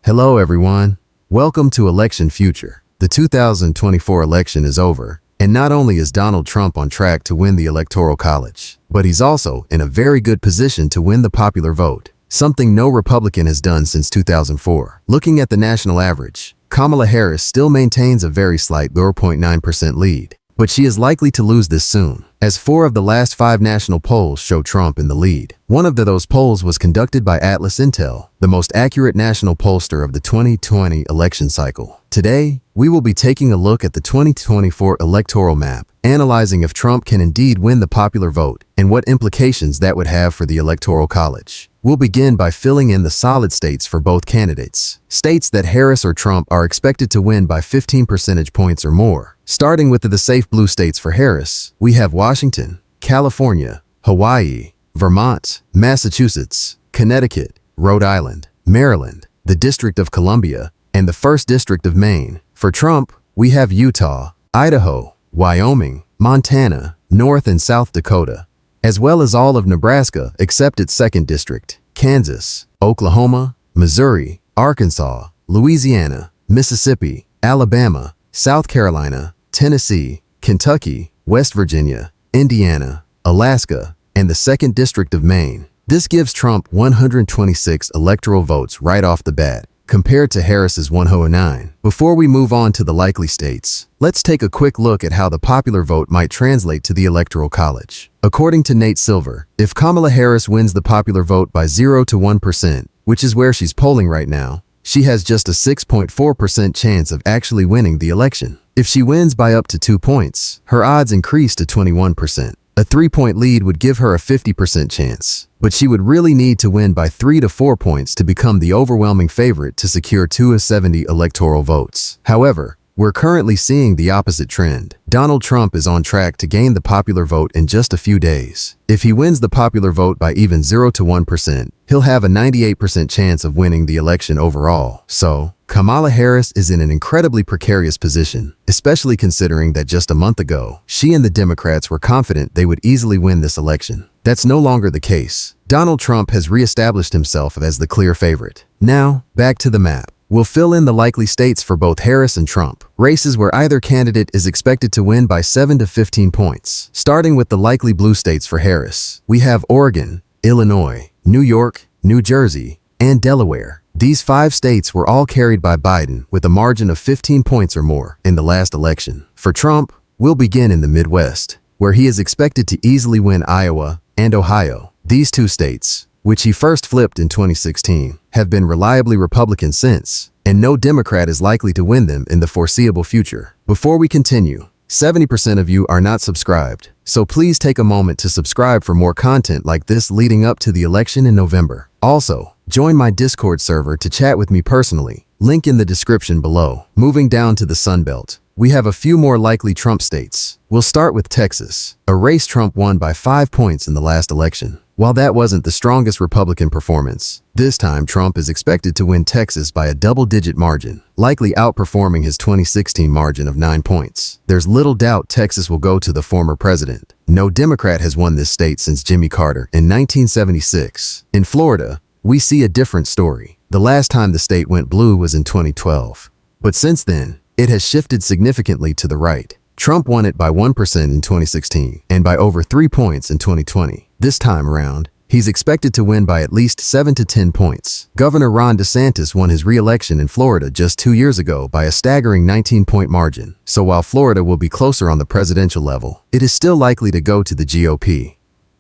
Hello, everyone. Welcome to Election Future. The 2024 election is over, and not only is Donald Trump on track to win the Electoral College, but he's also in a very good position to win the popular vote, something no Republican has done since 2004. Looking at the national average, Kamala Harris still maintains a very slight 0.9% lead, but she is likely to lose this soon, as 4 of the last 5 national polls show Trump in the lead. One of those polls was conducted by Atlas Intel, the most accurate national pollster of the 2020 election cycle. Today, we will be taking a look at the 2024 electoral map, analyzing if Trump can indeed win the popular vote and what implications that would have for the Electoral College. We'll begin by filling in the solid states for both candidates, states that Harris or Trump are expected to win by 15 percentage points or more. Starting with the safe blue states for Harris, we have Washington, California, Hawaii, Vermont, Massachusetts, Connecticut, Rhode Island, Maryland, the District of Columbia, and the 1st District of Maine. For Trump, we have Utah, Idaho, Wyoming, Montana, North and South Dakota, as well as all of Nebraska except its 2nd District, Kansas, Oklahoma, Missouri, Arkansas, Louisiana, Mississippi, Alabama, South Carolina, Tennessee, Kentucky, West Virginia, Indiana, Alaska, and the 2nd District of Maine. This gives Trump 126 electoral votes right off the bat, compared to Harris's 109. Before we move on to the likely states, let's take a quick look at how the popular vote might translate to the Electoral College. According to Nate Silver, if Kamala Harris wins the popular vote by 0 to 1%, which is where she's polling right now, she has just a 6.4% chance of actually winning the election. If she wins by up to 2 points, her odds increase to 21%. A 3-point lead would give her a 50% chance, but she would really need to win by 3 to 4 points to become the overwhelming favorite to secure 2 of 70 electoral votes. However, we're currently seeing the opposite trend. Donald Trump is on track to gain the popular vote in just a few days. If he wins the popular vote by even 0 to 1%, he'll have a 98% chance of winning the election overall. So, Kamala Harris is in an incredibly precarious position, especially considering that just a month ago, she and the Democrats were confident they would easily win this election. That's no longer the case. Donald Trump has reestablished himself as the clear favorite. Now, back to the map. We'll fill in the likely states for both Harris and Trump, races where either candidate is expected to win by 7 to 15 points. Starting with the likely blue states for Harris, we have Oregon, Illinois, New York, New Jersey, and Delaware. These 5 states were all carried by Biden with a margin of 15 points or more in the last election. For Trump, we'll begin in the Midwest, where he is expected to easily win Iowa and Ohio. These 2 states, which he first flipped in 2016, have been reliably Republican since, and no Democrat is likely to win them in the foreseeable future. Before we continue, 70% of you are not subscribed, so please take a moment to subscribe for more content like this leading up to the election in November. Also, join my Discord server to chat with me personally, link in the description below. Moving down to the Sun Belt, we have a few more likely Trump states. We'll start with Texas, a race Trump won by 5 points in the last election. While that wasn't the strongest Republican performance, this time Trump is expected to win Texas by a double-digit margin, likely outperforming his 2016 margin of 9 points. There's little doubt Texas will go to the former president. No Democrat has won this state since Jimmy Carter in 1976. In Florida, we see a different story. The last time the state went blue was in 2012. But since then, it has shifted significantly to the right. Trump won it by 1% in 2016 and by over 3 points in 2020. This time around, he's expected to win by at least 7 to 10 points. Governor Ron DeSantis won his re-election in Florida just 2 years ago by a staggering 19-point margin. So while Florida will be closer on the presidential level, it is still likely to go to the GOP.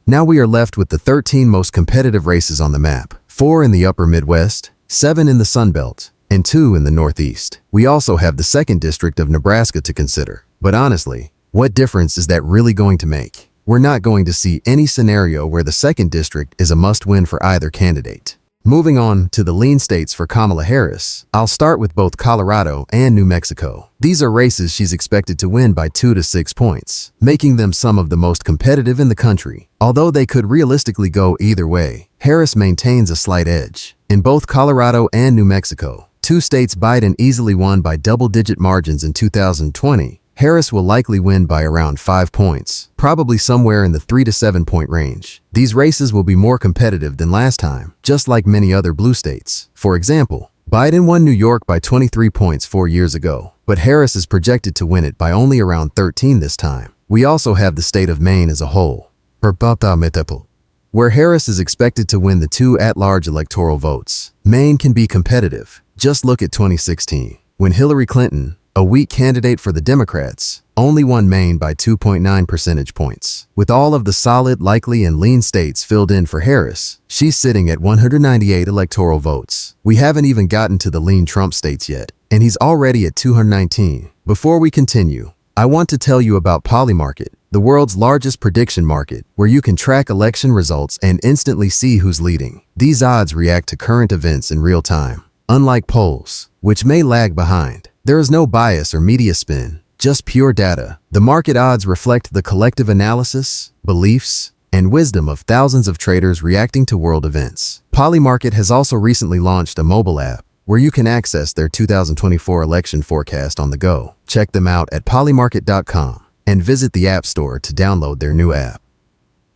Now we are left with the 13 most competitive races on the map, 4 in the upper Midwest, 7 in the Sun Belt, and 2 in the Northeast. We also have the 2nd District of Nebraska to consider. But honestly, what difference is that really going to make? We're not going to see any scenario where the 2nd District is a must-win for either candidate. Moving on to the lean states for Kamala Harris, I'll start with both Colorado and New Mexico. These are races she's expected to win by 2 to 6 points, making them some of the most competitive in the country. Although they could realistically go either way, Harris maintains a slight edge. In both Colorado and New Mexico, 2 states Biden easily won by double-digit margins in 2020, Harris will likely win by around 5 points, probably somewhere in the 3 to 7 point range. These races will be more competitive than last time, just like many other blue states. For example, Biden won New York by 23 points 4 years ago, but Harris is projected to win it by only around 13 this time. We also have the state of Maine as a whole, where Harris is expected to win the 2 at-large electoral votes. Maine can be competitive. Just look at 2016, when Hillary Clinton, a weak candidate for the Democrats, only won Maine by 2.9 percentage points. With all of the solid, likely, and lean states filled in for Harris, she's sitting at 198 electoral votes. We haven't even gotten to the lean Trump states yet, and he's already at 219. Before we continue, I want to tell you about Polymarket, the world's largest prediction market, where you can track election results and instantly see who's leading. These odds react to current events in real time. Unlike polls, which may lag behind, there is no bias or media spin, just pure data. The market odds reflect the collective analysis, beliefs, and wisdom of thousands of traders reacting to world events. Polymarket has also recently launched a mobile app where you can access their 2024 election forecast on the go. Check them out at polymarket.com and visit the App Store to download their new app.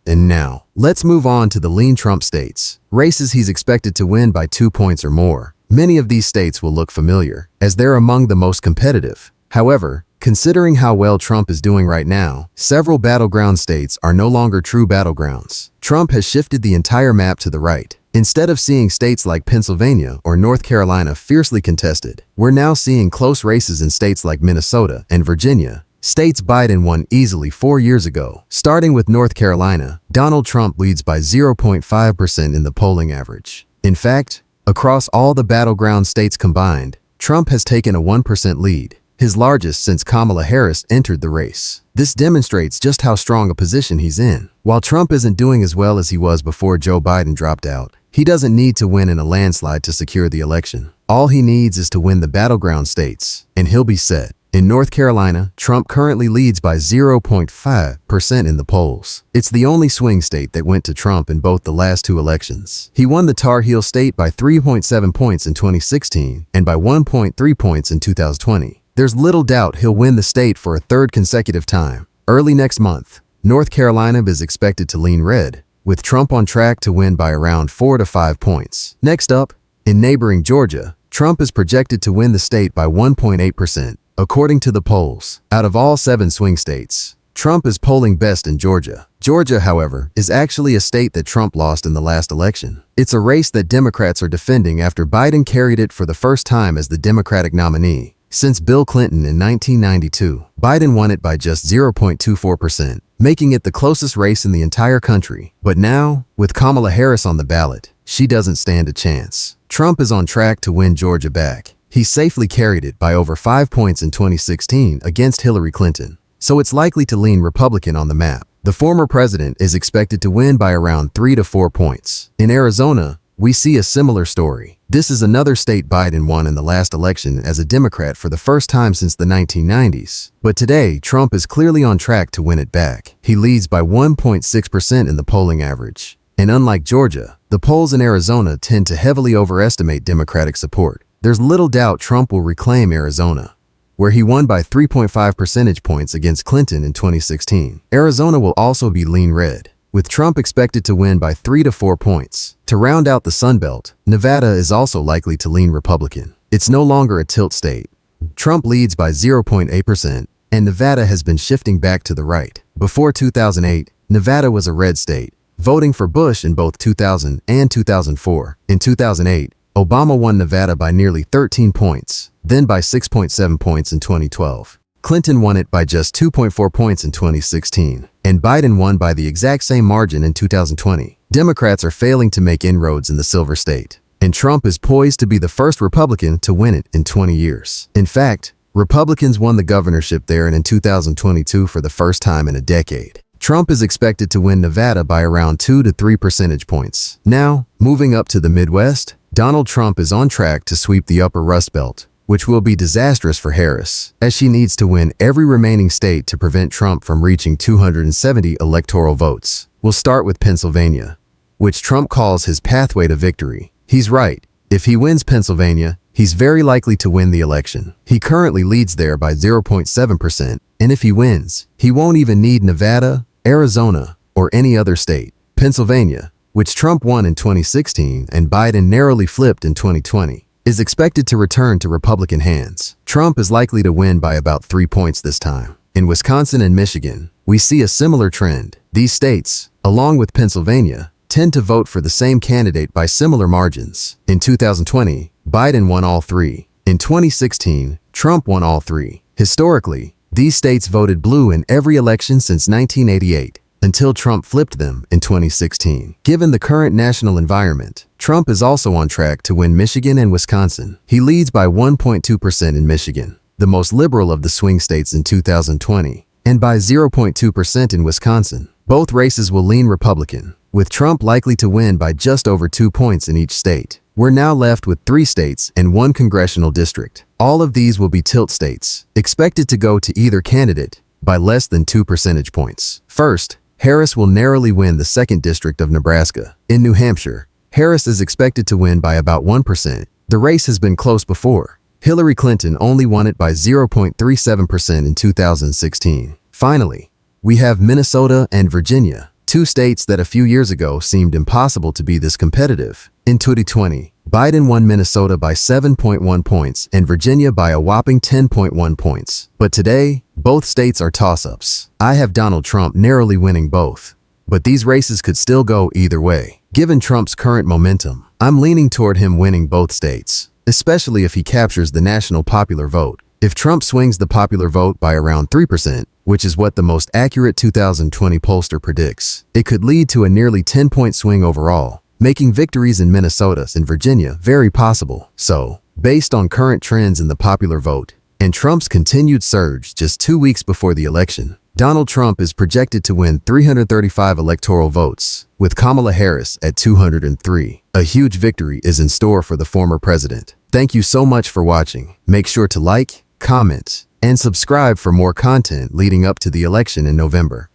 And now, let's move on to the lean Trump states, races he's expected to win by 2 points or more. Many of these states will look familiar, as they're among the most competitive. However, considering how well Trump is doing right now, several battleground states are no longer true battlegrounds. Trump has shifted the entire map to the right. Instead of seeing states like Pennsylvania or North Carolina fiercely contested, we're now seeing close races in states like Minnesota and Virginia, states Biden won easily 4 years ago. Starting with North Carolina, Donald Trump leads by 0.5% in the polling average. In fact, across all the battleground states combined, Trump has taken a 1% lead, his largest since Kamala Harris entered the race. This demonstrates just how strong a position he's in. While Trump isn't doing as well as he was before Joe Biden dropped out, he doesn't need to win in a landslide to secure the election. All he needs is to win the battleground states, and he'll be set. In North Carolina, Trump currently leads by 0.5% in the polls. It's the only swing state that went to Trump in both the last 2 elections. He won the Tar Heel state by 3.7 points in 2016 and by 1.3 points in 2020. There's little doubt he'll win the state for a 3rd consecutive time. Early next month, North Carolina is expected to lean red, with Trump on track to win by around 4 to 5 points. Next up, in neighboring Georgia, Trump is projected to win the state by 1.8%. According to the polls, out of all 7 swing states, Trump is polling best in Georgia. Georgia, however, is actually a state that Trump lost in the last election. It's a race that Democrats are defending after Biden carried it for the first time as the Democratic nominee since Bill Clinton in 1992. Biden won it by just 0.24%, making it the closest race in the entire country. But now, with Kamala Harris on the ballot, she doesn't stand a chance. Trump is on track to win Georgia back. He safely carried it by over 5 points in 2016 against Hillary Clinton, so it's likely to lean Republican on the map. The former president is expected to win by around 3 to 4 points. In Arizona, we see a similar story. This is another state Biden won in the last election as a Democrat for the first time since the 1990s. But today, Trump is clearly on track to win it back. He leads by 1.6% in the polling average. And unlike Georgia, the polls in Arizona tend to heavily overestimate Democratic support. There's little doubt Trump will reclaim Arizona, where he won by 3.5 percentage points against Clinton in 2016. Arizona will also be lean red, with Trump expected to win by 3 to 4 points. To round out the Sun Belt, Nevada is also likely to lean Republican. It's no longer a tilt state. Trump leads by 0.8%, and Nevada has been shifting back to the right. Before 2008, Nevada was a red state, voting for Bush in both 2000 and 2004. In 2008, Obama won Nevada by nearly 13 points, then by 6.7 points in 2012. Clinton won it by just 2.4 points in 2016, and Biden won by the exact same margin in 2020. Democrats are failing to make inroads in the Silver State, and Trump is poised to be the first Republican to win it in 20 years. In fact, Republicans won the governorship there in 2022 for the first time in a decade. Trump is expected to win Nevada by around 2 to 3 percentage points. Now, moving up to the Midwest, Donald Trump is on track to sweep the upper Rust Belt, which will be disastrous for Harris, as she needs to win every remaining state to prevent Trump from reaching 270 electoral votes. We'll start with Pennsylvania, which Trump calls his pathway to victory. He's right. If he wins Pennsylvania, he's very likely to win the election. He currently leads there by 0.7%, and if he wins, he won't even need Nevada, Arizona, or any other state. Pennsylvania, which Trump won in 2016 and Biden narrowly flipped in 2020, is expected to return to Republican hands. Trump is likely to win by about 3 points this time. In Wisconsin and Michigan, we see a similar trend. These states, along with Pennsylvania, tend to vote for the same candidate by similar margins. In 2020, Biden won all three. In 2016, Trump won all three. Historically, these states voted blue in every election since 1988, until Trump flipped them in 2016. Given the current national environment, Trump is also on track to win Michigan and Wisconsin. He leads by 1.2% in Michigan, the most liberal of the swing states in 2020, and by 0.2% in Wisconsin. Both races will lean Republican, with Trump likely to win by just over 2 points in each state. We're now left with 3 states and 1 congressional district. All of these will be tilt states, expected to go to either candidate by less than 2 percentage points. First, Harris will narrowly win the 2nd District of Nebraska. In New Hampshire, Harris is expected to win by about 1%. The race has been close before. Hillary Clinton only won it by 0.37% in 2016. Finally, we have Minnesota and Virginia, 2 states that a few years ago seemed impossible to be this competitive. In 2020, Biden won Minnesota by 7.1 points and Virginia by a whopping 10.1 points. But today, both states are toss-ups. I have Donald Trump narrowly winning both, but these races could still go either way. Given Trump's current momentum, I'm leaning toward him winning both states, especially if he captures the national popular vote. If Trump swings the popular vote by around 3%, which is what the most accurate 2020 pollster predicts, it could lead to a nearly 10-point swing overall, making victories in Minnesota and Virginia very possible. So, based on current trends in the popular vote and Trump's continued surge just 2 weeks before the election, Donald Trump is projected to win 335 electoral votes, with Kamala Harris at 203. A huge victory is in store for the former president. Thank you so much for watching. Make sure to like, comment, and subscribe for more content leading up to the election in November.